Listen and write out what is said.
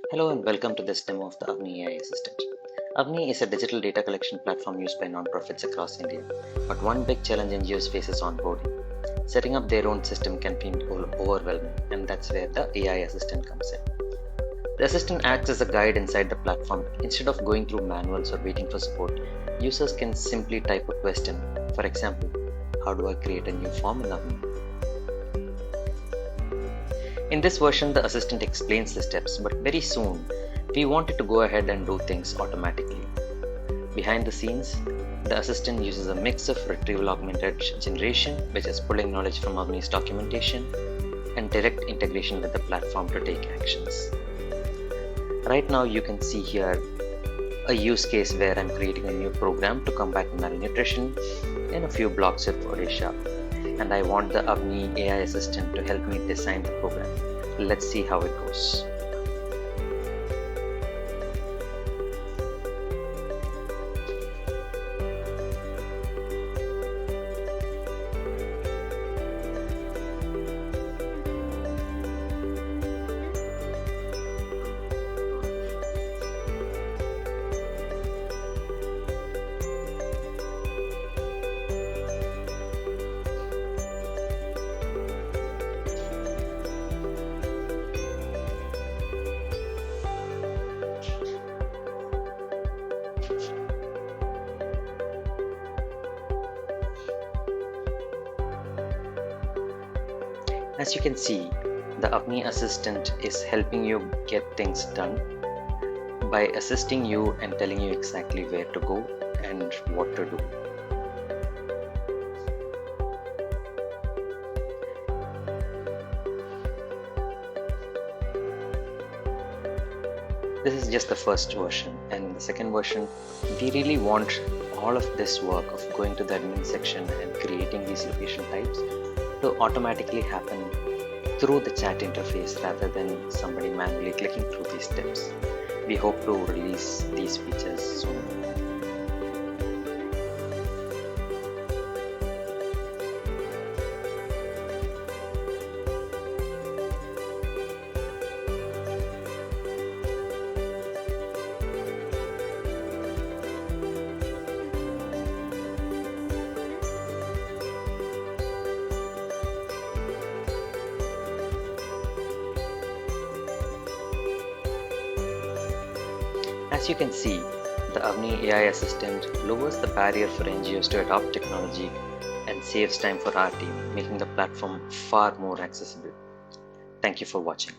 Hello and welcome to this demo of the Avni AI assistant. Avni is a digital data collection platform used by nonprofits across India, but one big challenge NGOs face is onboarding. Setting up their own system can feel overwhelming, and that's where the AI assistant comes in. The assistant acts as a guide inside the platform. Instead of going through manuals or waiting for support, users can simply type a question. For example, how do I create a new form in Avni? In this version, the assistant explains the steps, but very soon, we want it to go ahead and do things automatically. Behind the scenes, the assistant uses a mix of retrieval augmented generation, which is pulling knowledge from Avni's documentation, and direct integration with the platform to take actions. Right now, you can see here a use case where I'm creating a new program to combat malnutrition in a few blocks of Odisha, and I want the Avni AI assistant to help me design the program. Let's see how it goes. As you can see, the Avni assistant is helping you get things done by assisting you and telling you exactly where to go and what to do. This is just the first version, and in the second version, we really want all of this work of going to the admin section and creating these location types to automatically happen through the chat interface rather than somebody manually clicking through these steps. We hope to release these features soon. As you can see, the Avni AI assistant lowers the barrier for NGOs to adopt technology and saves time for our team, making the platform far more accessible. Thank you for watching.